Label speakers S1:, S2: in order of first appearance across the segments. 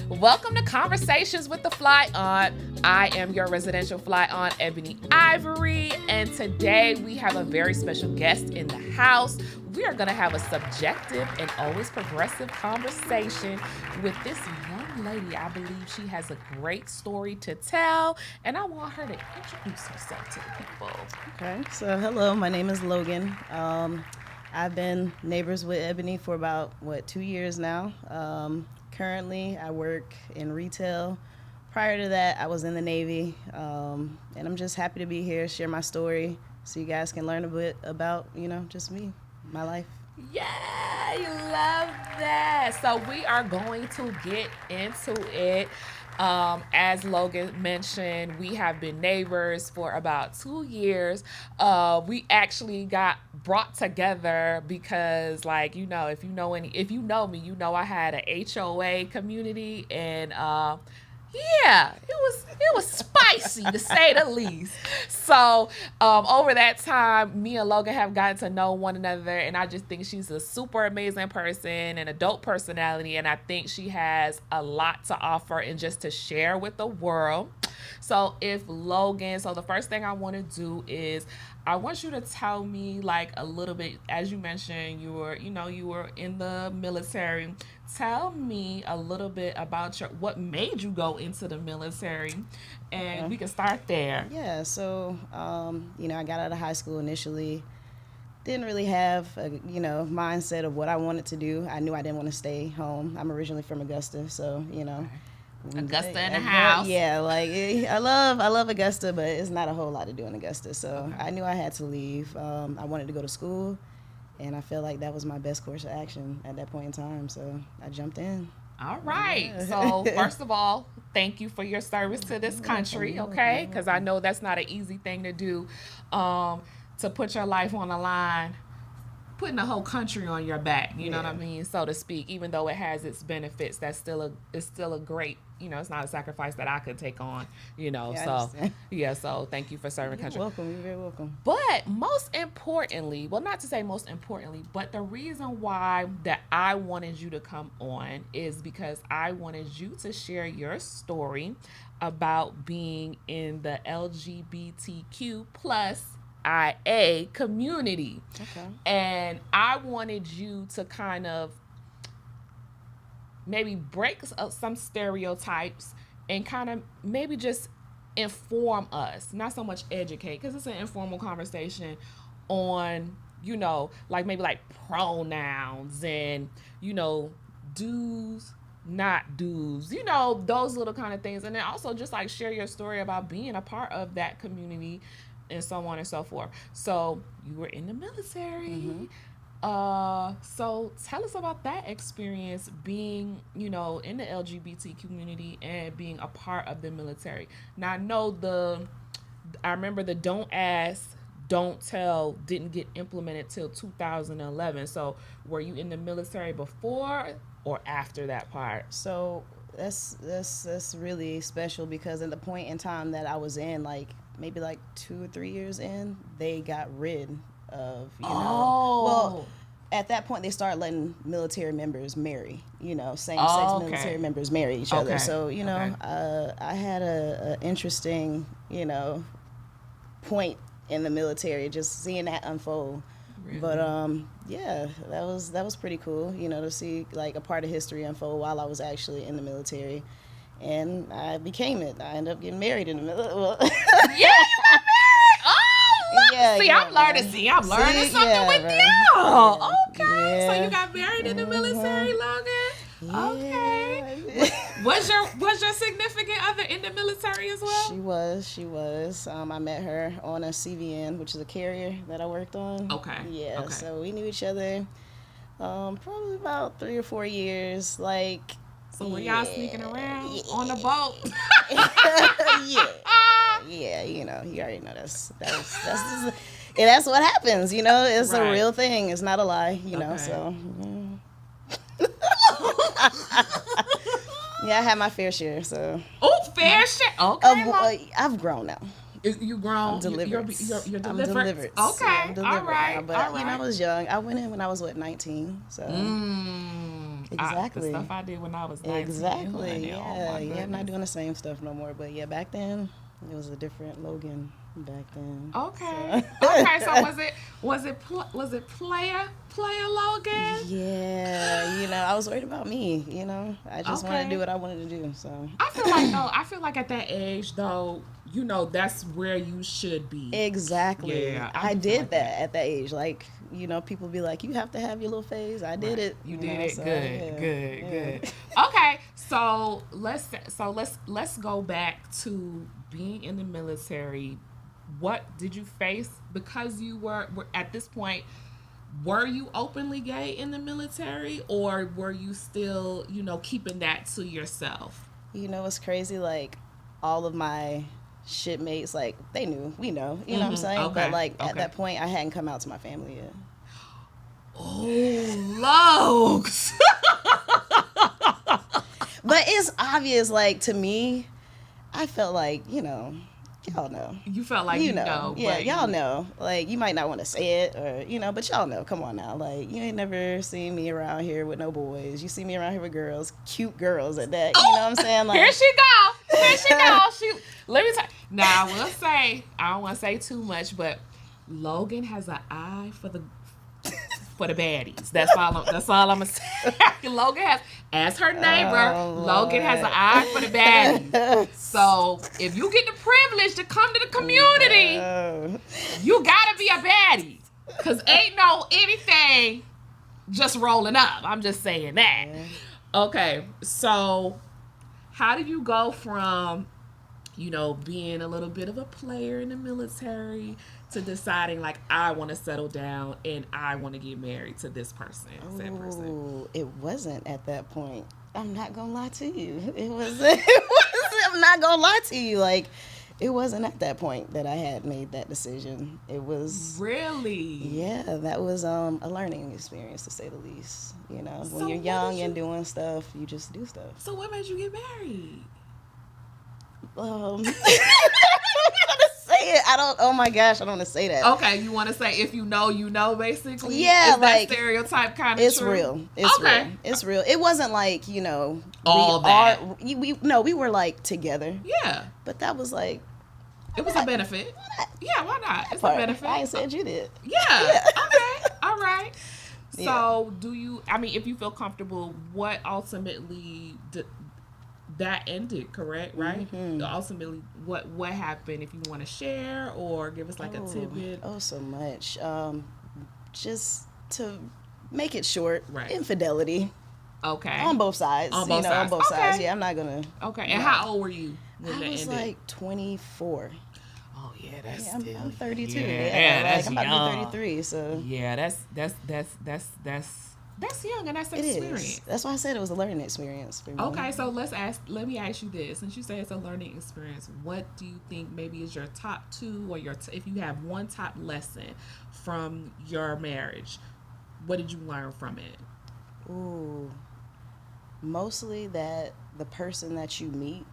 S1: Welcome to Conversations with the Fly Aunt. I am your residential fly aunt, Ebony Ivory, and today we have a very special guest in the house. We are going to have a subjective and always progressive conversation with this young lady. I believe she has a great story to tell, and I want her to introduce herself to the people.
S2: Okay, so hello, my name is Logan. I've been neighbors with Ebony for about, 2 years now. Currently, I work in retail. Prior to that, I was in the Navy, and I'm just happy to be here, share my story, so you guys can learn a bit about, just me, my life.
S1: Yeah, you love that. So we are going to get into it. As Logan mentioned, we have been neighbors for about 2 years. We actually got brought together because, if you know me, you know I had an HOA community, and it was spicy to say the least. So over that time, me and Logan have gotten to know one another, and I just think she's a super amazing person and a dope personality, and I think she has a lot to offer and just to share with the world. So the first thing I want to do is I want you to tell me a little bit, as you mentioned, you were in the military. Tell me a little bit about what made you go into the military, and we can start there.
S2: Yeah, so, I got out of high school initially. Didn't really have a, mindset of what I wanted to do. I knew I didn't want to stay home. I'm originally from Augusta, so,
S1: Augusta in the house.
S2: Yeah, I love Augusta, but it's not a whole lot to do in Augusta. So I knew I had to leave. I wanted to go to school, and I felt like that was my best course of action at that point in time. So I jumped in.
S1: All right. Yeah. So first of all, thank you for your service to this country, okay? Because I know that's not an easy thing to do, to put your life on the line, putting the whole country on your back, you know what I mean, so to speak. Even though it has its benefits, it's still a great, it's not a sacrifice that I could take on, so thank you for serving country.
S2: You're welcome. You're very welcome.
S1: But most importantly, well, not to say most importantly, but the reason why that I wanted you to come on is because I wanted you to share your story about being in the LGBTQ plus IA community.
S2: Okay.
S1: And I wanted you to kind of maybe break some stereotypes and kind of maybe just inform us, not so much educate, because it's an informal conversation on, maybe pronouns and, do's, not do's, those little kind of things. And then also just share your story about being a part of that community and so on and so forth. So you were in the military.
S2: Mm-hmm.
S1: So tell us about that experience being, in the LGBT community and being a part of the military. Now I remember the don't ask, don't tell didn't get implemented till 2011. So were you in the military before or after that part?
S2: So that's really special because at the point in time that I was in, maybe 2 or 3 years in, they got rid of, well, at that point they started letting military members marry, same-sex military members marry each other. So, I had a interesting, point in the military, just seeing that unfold. Really? But, that was pretty cool, to see a part of history unfold while I was actually in the military. And I became it. I ended up getting married in the middle.
S1: Yeah, you got married. Oh, yeah. See, I'm learning something with you. Yeah. Okay, yeah. So you got married in the military, Logan.
S2: Yeah.
S1: Okay. Was your significant other in the military as well?
S2: She was. I met her on a CVN, which is a carrier that I worked on.
S1: Okay.
S2: Yeah.
S1: Okay.
S2: So we knew each other probably about 3 or 4 years.
S1: So were y'all sneaking around on the boat?
S2: Yeah, you already know that's what happens, it's right. A real thing. It's not a lie, so. Yeah, I had my fair share, so.
S1: Oh, fair share? Okay.
S2: I've grown now.
S1: You grown?
S2: I'm delivered.
S1: You're delivered?
S2: I'm delivered.
S1: Okay,
S2: I'm delivered
S1: all right.
S2: now, but, I was young. I went in when I was, 19, so. Exactly.
S1: The stuff I did when I was 19.
S2: Exactly.
S1: Oh
S2: Yeah.
S1: my
S2: Yeah. I'm not
S1: goodness.
S2: doing the same stuff no more. But yeah, back then it was a different Logan. Back then.
S1: Okay.
S2: So.
S1: Okay. So was it player Logan?
S2: Yeah. I was worried about me. I just wanted to do
S1: Okay.
S2: what I wanted to do. So.
S1: I feel like though. I feel like at that age though, that's where you should be.
S2: Exactly.
S1: Yeah, I
S2: I
S1: do feel
S2: did
S1: like
S2: that
S1: that.
S2: at that age. Like, people be like, you have to have your little phase. I did
S1: Right.
S2: it.
S1: You did it.
S2: So
S1: Good.
S2: yeah.
S1: Good.
S2: Yeah.
S1: Good. Okay. So let's go back to being in the military. What did you face because you were at this point? Were you openly gay in the military, or were you still, keeping that to yourself?
S2: What's crazy? Like, all of my shipmates, like, they knew. We know. You know what I'm
S1: Mm-hmm.
S2: saying? But,
S1: Okay.
S2: like, at
S1: Okay.
S2: that point, I hadn't come out to my family yet.
S1: Oh, Lokes.
S2: But it's obvious, like, to me, I felt like, y'all know.
S1: You felt like
S2: Yeah,
S1: but
S2: y'all know. Like, you might not want to say it, or but y'all know. Come on now, like, you ain't never seen me around here with no boys. You see me around here with girls, cute girls at that. You know what I'm saying? Like,
S1: Here she go. Here she go. Let me tell. Now I will say I don't want to say too much, but Logan has an eye for the baddies. That's all. That's all I'm gonna say. Logan has, as her neighbor, Logan has an eye for the baddies. So if you get the privilege to come to the community, you gotta be a baddie, cause ain't no anything just rolling up. I'm just saying that. Okay, so how do you go from being a little bit of a player in the military to deciding like I want to settle down and I want to get married to this person, said person?
S2: Ooh, it wasn't at that point. I'm not gonna lie to you. It wasn't. I'm not gonna lie to you. Like, it wasn't at that point that I had made that decision. It was.
S1: Really?
S2: Yeah, that was a learning experience, to say the least. When
S1: So
S2: you're
S1: what
S2: young
S1: did
S2: and
S1: you-
S2: doing stuff, you just do stuff.
S1: So what made you get married?
S2: I'm gonna say it. I don't. Oh my gosh, I don't want to say that.
S1: Okay, you want to say if you know, basically?
S2: Yeah,
S1: Is
S2: like,
S1: that stereotype kind of
S2: it's
S1: true?
S2: real. It's
S1: Okay.
S2: real. It's real. It wasn't like
S1: All that.
S2: We were like together,
S1: Yeah,
S2: but that was like
S1: it was a benefit. Yeah, why not? It's a
S2: part.
S1: benefit.
S2: I ain't said you did.
S1: Yeah. Okay. All right. So,
S2: Yeah.
S1: do you? I mean, if you feel comfortable, what ultimately that ended? Correct, right?
S2: Mhm.
S1: Ultimately, what happened? If you want to share or give us like a tidbit.
S2: Oh, so much. Just to make it short,
S1: Right.
S2: infidelity
S1: Okay.
S2: on both sides.
S1: On both sides.
S2: On both sides.
S1: Okay.
S2: Yeah, I'm not gonna.
S1: Okay. And
S2: No.
S1: how old were you when
S2: I
S1: that
S2: was
S1: ended?
S2: like 24.
S1: Oh yeah, that's
S2: Yeah,
S1: still.
S2: I'm 32.
S1: Yeah, that's
S2: like, I'm about
S1: young.
S2: to be 33. So
S1: Yeah, that's young and that's
S2: it
S1: experience.
S2: is. That's why I said it was a learning experience for me.
S1: Okay, so let me ask you this. Since you say it's a learning experience, what do you think maybe is your top two or if you have one top lesson from your marriage, what did you learn from it?
S2: Ooh, mostly that the person that you meet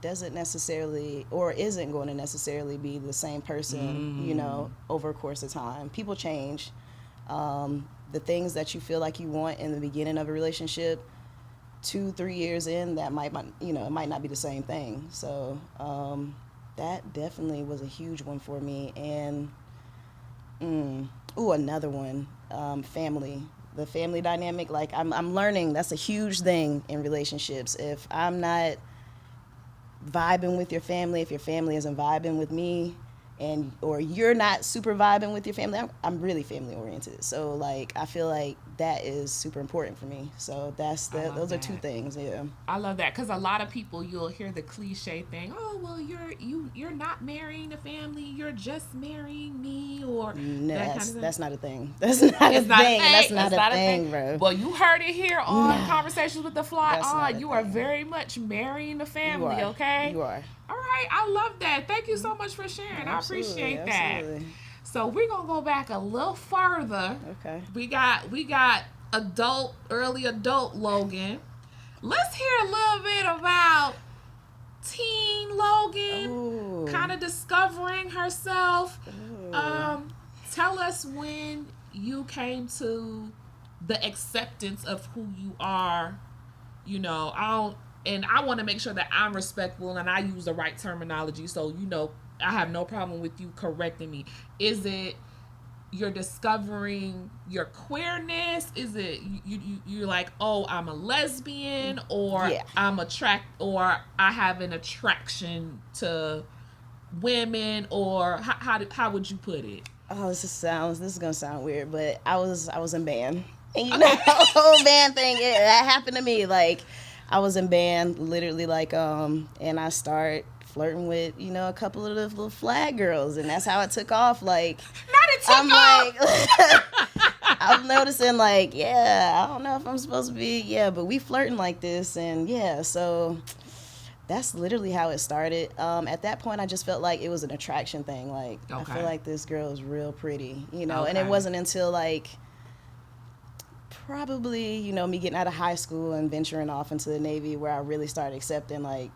S2: doesn't necessarily or isn't going to necessarily be the same person, over a course of time. People change. The things that you feel like you want in the beginning of a relationship, 2-3 years in, that might it might not be the same thing. So that definitely was a huge one for me. And another one, family. The family dynamic. Like, I'm learning that's a huge thing in relationships. If I'm not vibing with your family, if your family isn't vibing with me, or you're not super vibing with your family, I'm really family oriented. So like, I feel like that is super important for me. So those are two things. Yeah.
S1: I love that because a lot of people, you'll hear the cliche thing, oh well, you're not marrying the family, you're just marrying me, or
S2: No,
S1: that kind of thing.
S2: that's not a thing. That's not a thing. That's not a thing, bro.
S1: Well, you heard it here on Conversations with the Fly.
S2: That's not a
S1: You are
S2: thing.
S1: very much marrying the family,
S2: You are.
S1: okay?
S2: You are.
S1: All right, I love that. Thank you so much for sharing.
S2: Absolutely,
S1: I appreciate that.
S2: absolutely.
S1: So we're gonna go back a little further.
S2: Okay.
S1: We got early adult Logan. Let's hear a little bit about teen Logan, kind of discovering herself.
S2: Ooh.
S1: Tell us when you came to the acceptance of who you are. I don't, and I want to make sure that I'm respectful and I use the right terminology. So, I have no problem with you correcting me. Is it you're discovering your queerness? Is it you're like, oh, I'm a lesbian, or
S2: Yeah.
S1: or I have an attraction to women, or how would you put it?
S2: Oh, this is gonna sound weird, but I was in band. And the whole band thing, that happened to me. Like, I was in band, literally, like, and I start flirting with, a couple of the little flag girls, and that's how it took off. Like,
S1: Not it took
S2: I'm
S1: off.
S2: like, I'm noticing, like, yeah, I don't know if I'm supposed to be, yeah, but we flirting like this, and yeah, so that's literally how it started. At that point, I just felt like it was an attraction thing. Like, I feel like this girl is real pretty, and it wasn't until, like, probably, me getting out of high school and venturing off into the Navy where I really started accepting, like,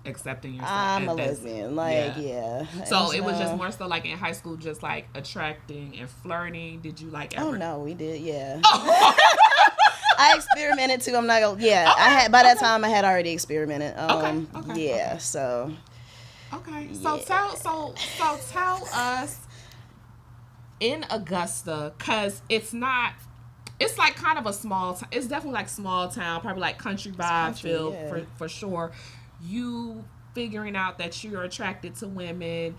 S1: Accepting yourself.
S2: I'm a lesbian. Like, yeah.
S1: So it was just more so like in high school, just like attracting and flirting. Did you like ever?
S2: Oh, no, we did, yeah. I experimented too. I'm not gonna. Yeah, I had by that time I had already experimented. Yeah. So.
S1: Okay.
S2: Yeah.
S1: So tell us in Augusta, cause it's not. It's like kind of a small town. It's definitely like small town, probably like country vibe feel for sure. You figuring out that you're attracted to women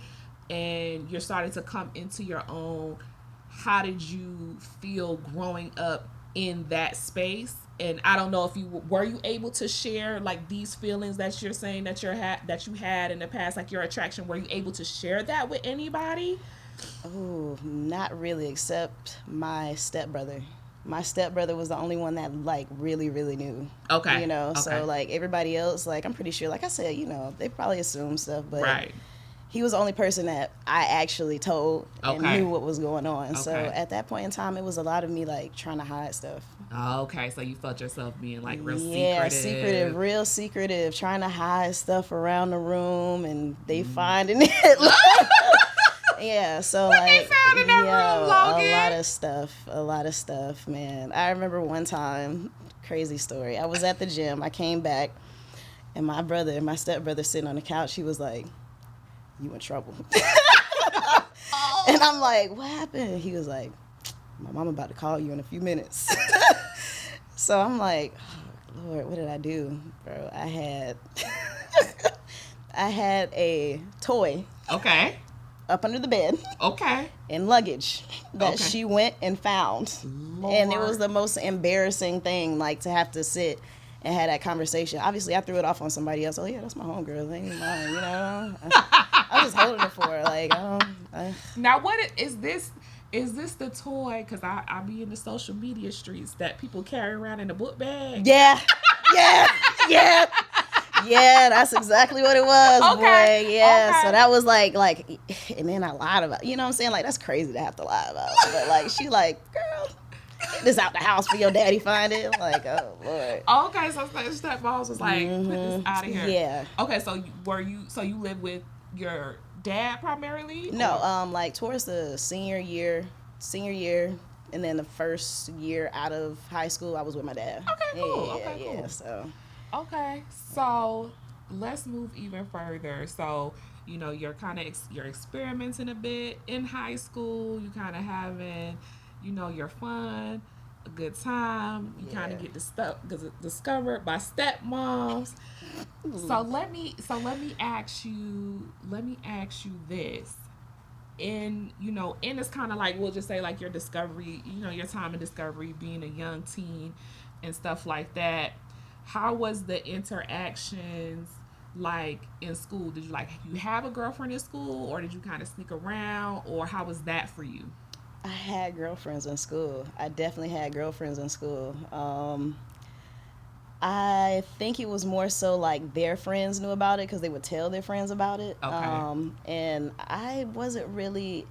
S1: and you're starting to come into your own. How did you feel growing up in that space? And I don't know if were you able to share like these feelings that you're saying that that you had in the past, like your attraction. Were you able to share that with anybody?
S2: Oh, not really, except my stepbrother. My stepbrother was the only one that like really, really knew.
S1: Okay.
S2: So like everybody else, like I'm pretty sure, like I said, they probably assumed stuff, but he was the only person that I actually told and knew what was going on. Okay. So at that point in time, it was a lot of me like trying to hide stuff.
S1: Okay, so you felt yourself being like real
S2: secretive, real secretive, trying to hide stuff around the room, and they finding it. Yeah, so
S1: what they found in that room, Logan?
S2: A lot of stuff, man. I remember one time, crazy story. I was at the gym. I came back, and my stepbrother, sitting on the couch. He was like, "You in trouble?" And I'm like, "What happened?" He was like, "My mom about to call you in a few minutes." So I'm like, oh, Lord, what did I do, bro? I had a toy.
S1: Okay.
S2: Up under the bed.
S1: Okay.
S2: And luggage that she went and found. Lord. And it was the most embarrassing thing, like, to have to sit and have that conversation. Obviously, I threw it off on somebody else. Oh, yeah, that's my homegirl. They ain't mine, I was holding it for her. Like,
S1: Now, what is this? Is this the toy? Because I be in the social media streets that people carry around in a book bag.
S2: Yeah. Yeah, that's exactly what it was, boy. Yeah, okay. So that was like, and then I lied about it. You know what I'm saying? Like, that's crazy to have to lie about. But, like, she like, girl, get this out the house for your daddy find it. I'm like, oh, Lord.
S1: Okay, so stepmom was like, put this out of here.
S2: Yeah.
S1: Okay, so you live with your dad primarily?
S2: No, like, towards the senior year, and then the first year out of high school, I was with my dad.
S1: Okay, cool.
S2: Yeah, so.
S1: Okay, so let's move even further. So, you're kind of you're experimenting a bit in high school. You kind of having, your fun, a good time. You kind of get discovered by stepmoms. So let me ask you this. In it's kind of like, we'll just say like your discovery, your time in discovery, being a young teen and stuff like that. How was the interactions like in school? Did you have a girlfriend in school, or did you kind of sneak around, or how was that for you?
S2: I had girlfriends in school. I definitely had girlfriends in school. I think it was more so like their friends knew about it because they would tell their friends about it.
S1: Okay.
S2: And I wasn't really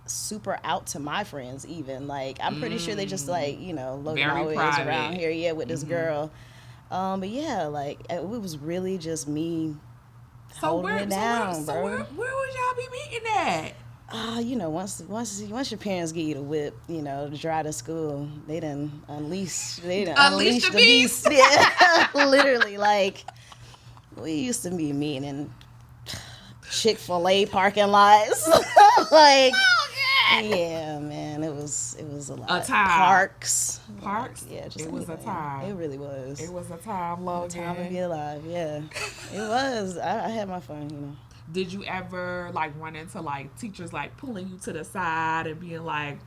S2: super out to my friends even. Like, I'm pretty sure they just like, Logan always around here, with this girl. But yeah, like, it was really just me holding it down, bro.
S1: So where would y'all be meeting at?
S2: once your parents give you the whip, to drive to school, they done unleash
S1: the
S2: the
S1: beast.
S2: beast. Yeah, literally. Like, we used to be mean in Chick-fil-A parking lots. Like, yeah, man, it was a lot.
S1: A time.
S2: Parks.
S1: Yeah,
S2: just
S1: it was a
S2: anything.
S1: time.
S2: It really was.
S1: It was a time, Logan.
S2: Time to be alive. Yeah, it was. I had my fun.
S1: Did you ever like run into like teachers like pulling you to the side and being like,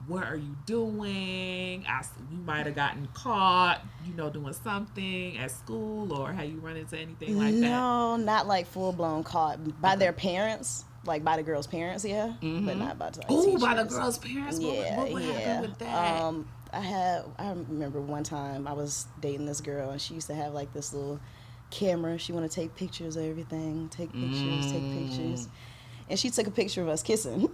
S1: "What are you doing?" You might have gotten caught, doing something at school, or have you run into anything like that?
S2: No, not like full blown caught by their parents, like by the girls' parents, yeah, but not by like teachers.
S1: By the girls' parents. What happened with that?
S2: I remember one time I was dating this girl, and she used to have like this little camera. She wanted to take pictures of everything, take pictures, and she took a picture of us kissing.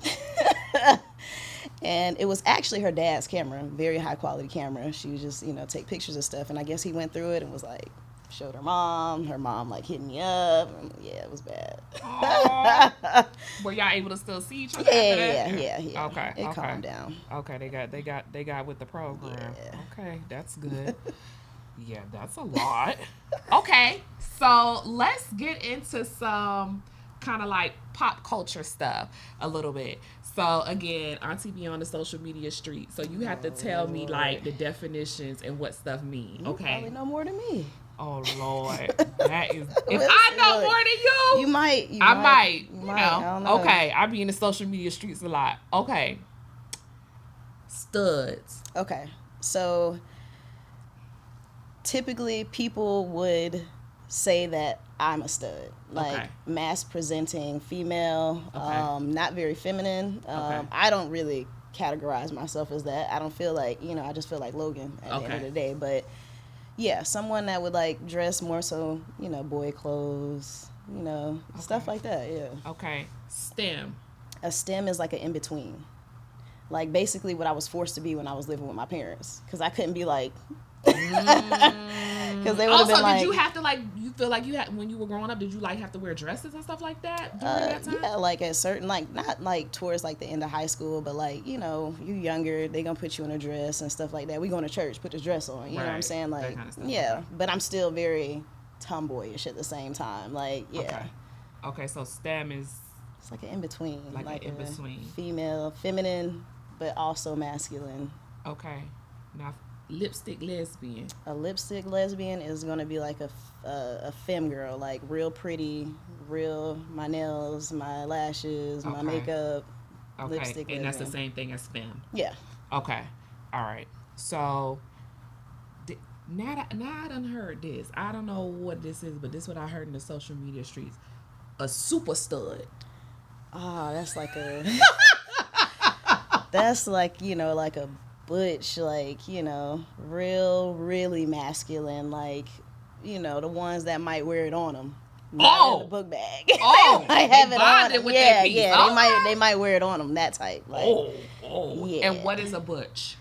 S2: And it was actually her dad's camera, very high quality camera. She was just, take pictures of stuff. And I guess he went through it and was like, showed her mom like hitting me up. And yeah, it was bad.
S1: Were y'all able to still see each other?
S2: Yeah.
S1: Okay.
S2: It calmed down.
S1: Okay, they got with the program.
S2: Yeah.
S1: Okay, that's good. Yeah, that's a lot. Okay, so let's get into some kind of like pop culture stuff a little bit. So again, Auntie be on the social media street, so you have to tell me like the definitions and what stuff mean.
S2: You probably know more than me.
S1: Oh Lord, that is. If I know more than
S2: you might.
S1: I might.
S2: I don't know.
S1: Okay, I be in the social media streets a lot. Okay, studs.
S2: Okay, so typically people would say that I'm a stud, like mass presenting female, not very feminine. I don't really categorize myself as that. I don't feel like, I just feel like Logan at the end of the day. But yeah, someone that would like dress more so, boy clothes, stuff like that. Yeah.
S1: Okay. STEM.
S2: A STEM is like an in between. Like basically what I was forced to be when I was living with my parents, because I couldn't be like. Because they would have been like.
S1: Did you have to like? You feel like you had when you were growing up? Did you like have to wear dresses and stuff like that during that time?
S2: Yeah, like at certain not like towards like the end of high school, but like you younger, they gonna put you in a dress and stuff like that. We going to church, put this dress on. You know what I'm saying? Like kind of stuff, yeah, but I'm still very tomboyish at the same time. Like yeah.
S1: Okay, so STEM is.
S2: It's like an in between.
S1: Like an in between.
S2: Female, feminine, but also masculine.
S1: Okay, now. Lipstick lesbian.
S2: A lipstick lesbian is gonna be like a femme girl, like real pretty, my nails, my lashes, my makeup.
S1: Okay,
S2: lipstick
S1: and
S2: lesbian.
S1: That's the same thing as femme.
S2: Yeah.
S1: Okay, all right. So now I done heard this. I don't know what this is, but this is what I heard in the social media streets. A super stud.
S2: Oh, that's like a. That's like like a. Butch, like really masculine, like the ones that might wear it on them, not in the book bag.
S1: Oh,
S2: I have it on them.
S1: With
S2: Yeah,
S1: that piece.
S2: yeah. They might wear it on them. That type. Like,
S1: yeah. And what is a butch?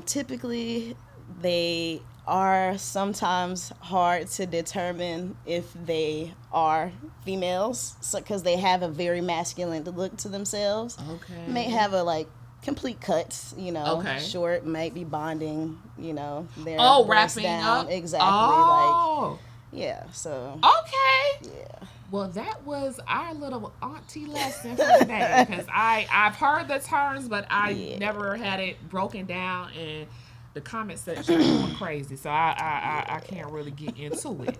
S2: Typically they are sometimes hard to determine if they are females, because they have a very masculine look to themselves.
S1: Okay.
S2: May have a like. Complete cuts, short, might be bonding, their
S1: wrapping
S2: down.
S1: up.
S2: Exactly.
S1: Oh.
S2: Like, yeah, so.
S1: Okay.
S2: Yeah.
S1: Well, that was our little auntie lesson for today, because I've heard the terms, but I never had it broken down, and the comment section is going crazy, so I can't really get into it.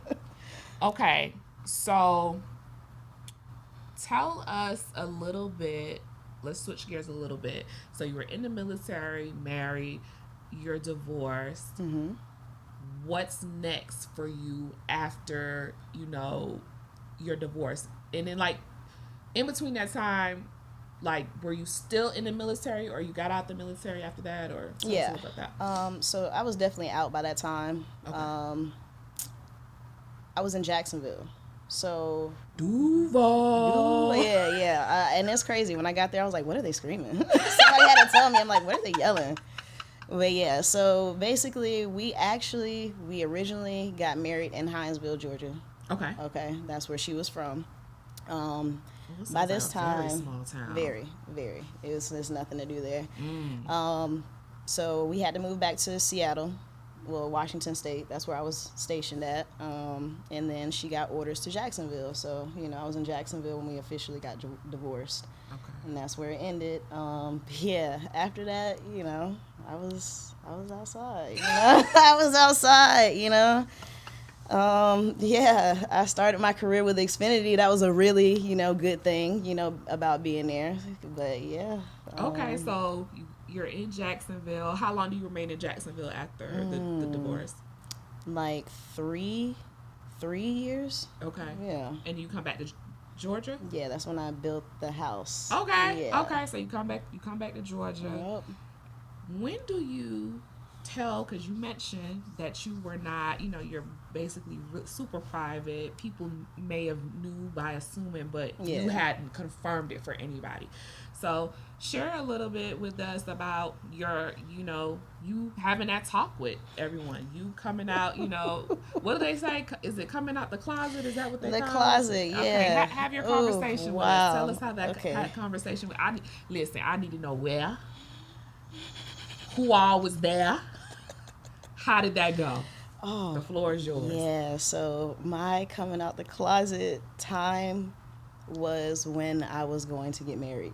S1: Okay, so tell us a little bit. Let's switch gears a little bit. So you were in the military, married, you're divorced.
S2: Mm-hmm.
S1: What's next for you after, your divorce? And then, like, in between that time, like, were you still in the military, or you got out the military after that, or something like that?
S2: So I was definitely out by that time.
S1: Okay.
S2: I was in Jacksonville. So
S1: Duval.
S2: Yeah. And it's crazy. When I got there, I was like, "What are they screaming?" Somebody had to tell me. I'm like, "What are they yelling?" But yeah. So basically, we originally got married in Hinesville, Georgia.
S1: Okay.
S2: That's where she was from. By this
S1: very
S2: time,
S1: small town.
S2: very, very. There's nothing to do there.
S1: Mm.
S2: So we had to move back to Seattle, well, Washington State. That's where I was stationed at. And then she got orders to Jacksonville. So, I was in Jacksonville when we officially got divorced.
S1: Okay.
S2: And that's where it ended. Yeah, after that, I was outside. I was outside. Yeah, I started my career with Xfinity. That was a really, good thing, about being there. But yeah.
S1: Okay, so you're in Jacksonville. How long do you remain in Jacksonville after the divorce?
S2: Like three years.
S1: Okay.
S2: Yeah.
S1: And you come back to Georgia?
S2: Yeah, that's when I built the house.
S1: Okay.
S2: Yeah.
S1: Okay, so you come back to Georgia.
S2: Yep.
S1: When do you tell, because you mentioned that you were not, you're basically super private. People may have knew by assuming, but you hadn't confirmed it for anybody. So share a little bit with us about your, you having that talk with everyone. You coming out, what do they say? Is it coming out the closet? Is that what they call it?
S2: The closet, yeah.
S1: Okay, have your conversation with us. Tell us how that conversation went. I need to know where, who all was there. How did that go?
S2: Oh,
S1: the floor is yours.
S2: Yeah, so my coming out the closet time was when I was going to get married.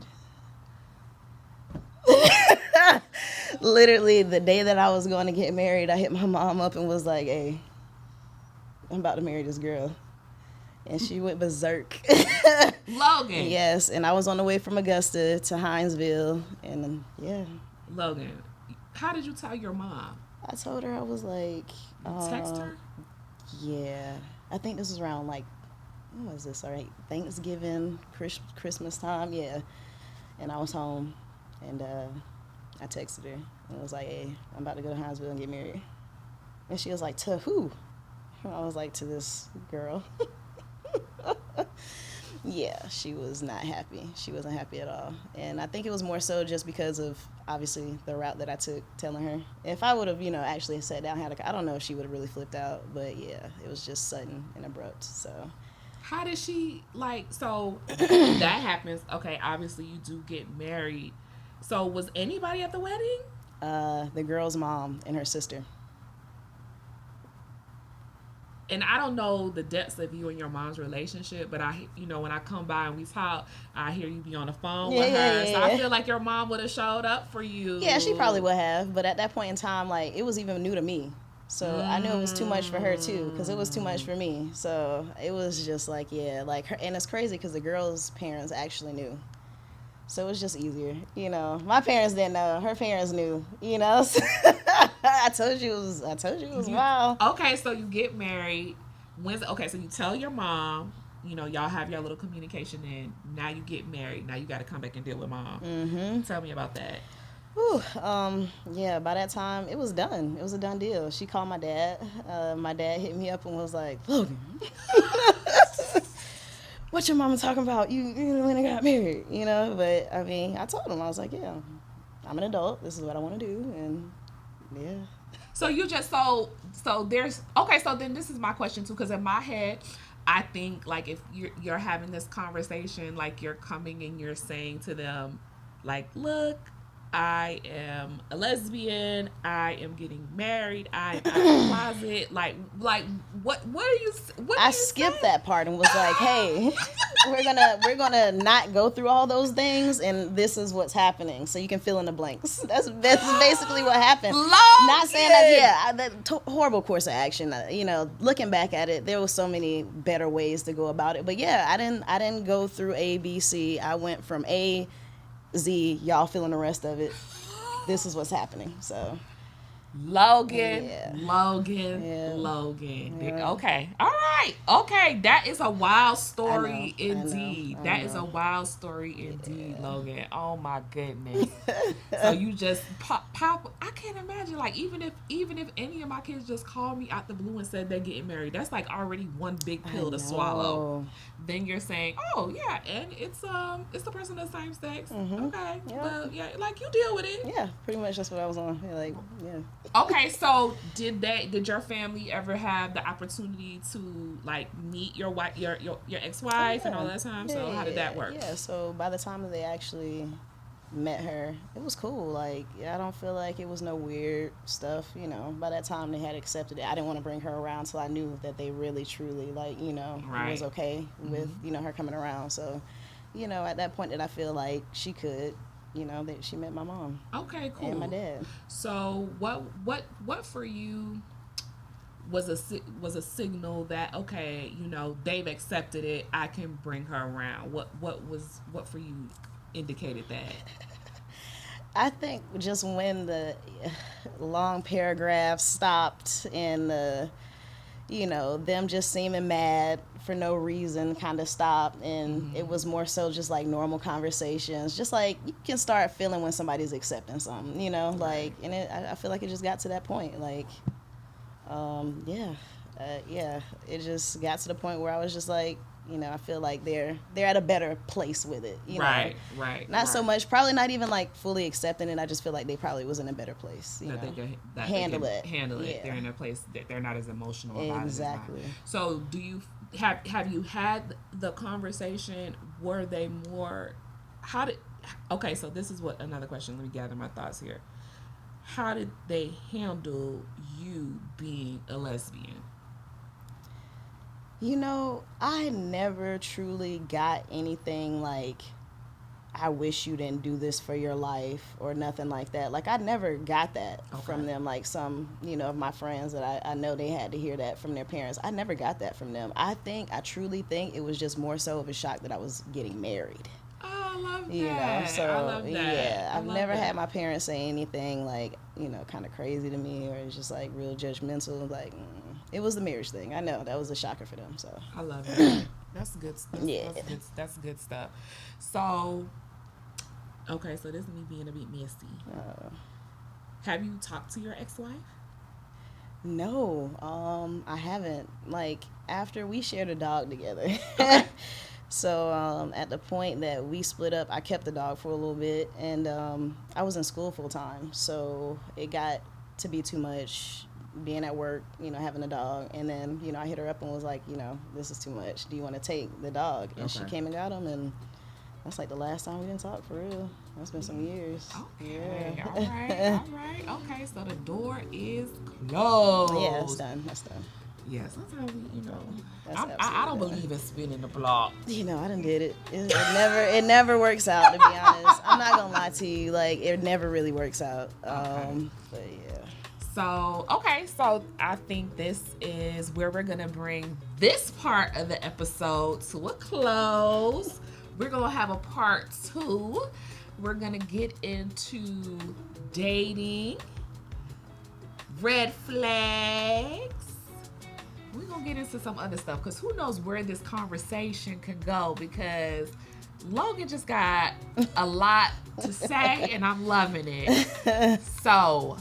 S2: Literally, the day that I was going to get married, I hit my mom up and was like, hey, I'm about to marry this girl. And she went berserk.
S1: Logan.
S2: Yes, and I was on the way from Augusta to Hinesville, and yeah.
S1: Logan, how did you tell your mom?
S2: I told her, I was like...
S1: text her?
S2: Yeah. I think this was around, like, what was this, all right? Thanksgiving, Christmas time, yeah. And I was home, and I texted her, and I was like, hey, I'm about to go to Hinesville and get married. And she was like, to who? I was like, to this girl. Yeah, she was not happy. She wasn't happy at all. And I think it was more so just because of, obviously, the route that I took telling her. If I would have, actually sat down, I don't know if she would have really flipped out. But, yeah, it was just sudden and abrupt, so.
S1: How did she, so that happens. Okay, obviously you do get married. So was anybody at the wedding?
S2: The girl's mom and her sister.
S1: And I don't know the depths of you and your mom's relationship, but when I come by and we talk, I hear you be on the phone with her. So I feel like your mom would have showed up for you.
S2: Yeah, she probably would have. But at that point in time, it was even new to me. So I knew it was too much for her too, because it was too much for me. So it was just her, and it's crazy because the girl's parents actually knew. So it was just easier, My parents didn't know. Her parents knew, I told you it was wild.
S1: Okay, so you get married. So you tell your mom, y'all have your little communication in. Now you get married. Now you got to come back and deal with mom.
S2: Mm-hmm.
S1: Tell me about that.
S2: Whew, yeah, by that time, it was done. It was a done deal. She called my dad. My dad hit me up and was like, Logan. What your mama talking about? You when I got married, But I mean, I told him, I was like, yeah, I'm an adult. This is what I want to do, and yeah.
S1: So you just so there's okay. So then this is my question too, because in my head, I think if you're having this conversation, you're coming and you're saying to them, look, I am a lesbian. I am getting married. I'm out of the closet. What are you?
S2: I skipped that part and was like, hey, we're gonna not go through all those things, and this is what's happening, so you can fill in the blanks. That's basically what happened.
S1: Logan.
S2: Not saying that, horrible course of action. Looking back at it, there was so many better ways to go about it. But yeah, I didn't go through A, B, C. I went from A, Z, y'all feeling the rest of it. This is what's happening. So
S1: Logan.
S2: Yeah.
S1: Okay. All right. Okay. That is a wild story indeed.
S2: I
S1: That
S2: know.
S1: is a wild story indeed, Logan. Oh my goodness. So you just pop. I can't imagine. Even if any of my kids just called me out the blue and said they're getting married, that's already one big pill to swallow. Then you're saying, oh yeah, and it's the person of the same sex.
S2: Mm-hmm.
S1: Okay.
S2: Yeah.
S1: Well, yeah, you deal with it.
S2: Yeah, pretty much that's what I was on. Yeah.
S1: Okay, so did your family ever have the opportunity to like meet your wife, your
S2: Oh
S1: ex-wife and all
S2: yeah,
S1: that time?
S2: yeah,
S1: So how
S2: yeah,
S1: did that work?
S2: yeah. So by the time that they actually met her, it was cool. Like I don't feel like it was no weird stuff. By that time they had accepted it. I didn't want to bring her around till I knew that they really truly like was
S1: Right.
S2: okay with her coming around. So, at that point that I feel like she could, that she met my mom
S1: Okay,
S2: and my
S1: cool.
S2: dad.
S1: So what for you was a signal that okay, they've accepted it. I can bring her around. What for you indicated that?
S2: I think just when the long paragraphs stopped and them just seeming mad for no reason kind of stopped, and it was more so just like normal conversations, just like you can start feeling when somebody's accepting something,
S1: Right.
S2: like, and I feel like it just got to that point, like, yeah, yeah, it just got to the point where I was just like, I feel like they're at a better place with it,
S1: Right, right,
S2: not so
S1: right.
S2: much, probably not even like fully accepting it. I just feel like they probably was in a better place,
S1: They
S2: handle
S1: can
S2: it.
S1: handle it. They're
S2: Yeah,
S1: in a place that they're not as emotional about it as I.
S2: exactly.
S1: So do you have you had the conversation? Were they more? How did? Okay, so this is what another question. Let me gather my thoughts here. How did they handle you being a lesbian?
S2: I never truly got anything like, I wish you didn't do this for your life or nothing like that. Like, I never got that
S1: Okay.
S2: from them. Like, some, of my friends that I know they had to hear that from their parents. I never got that from them. I truly think it was just more so of a shock that I was getting married.
S1: Oh, I love that. I
S2: So
S1: love that.
S2: yeah,
S1: I
S2: I've
S1: love
S2: never had
S1: that.
S2: my parents say anything like, kind of crazy to me, or it's just like real judgmental. Like, it was the marriage thing. I know that was a shocker for them. So
S1: I love that. That's good.
S2: yeah.
S1: That's good stuff. So, okay, so this is me being a bit messy.
S2: Uh,
S1: Have you talked to your ex-wife?
S2: no, I haven't. Like, after we shared a dog together.
S1: Okay.
S2: So at the point that we split up, I kept the dog for a little bit, and I was in school full time, so it got to be too much being at work, having a dog, and then I hit her up and was like, this is too much. Do you want to take the dog? And she
S1: Okay.
S2: came and got him, and that's like the last time we didn't talk for real. That's been some years.
S1: Okay.
S2: Yeah.
S1: All right. All right. Okay. So the door is closed.
S2: Yeah, it's done. That's done.
S1: Yeah. Sometimes
S2: That's
S1: I
S2: absolutely
S1: don't
S2: done.
S1: believe in spinning the block.
S2: I done did it. It never works out, to be honest. I'm not gonna lie to you. Like, it never really works out.
S1: Okay.
S2: But yeah.
S1: So, okay, so I think this is where we're going to bring this part of the episode to a close. We're going to have a part 2. We're going to get into dating, red flags. We're going to get into some other stuff because who knows where this conversation can go, because Logan just got a lot to say and I'm loving it. So,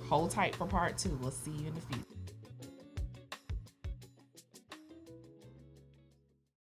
S1: hold tight for part 2. We'll see you in the future.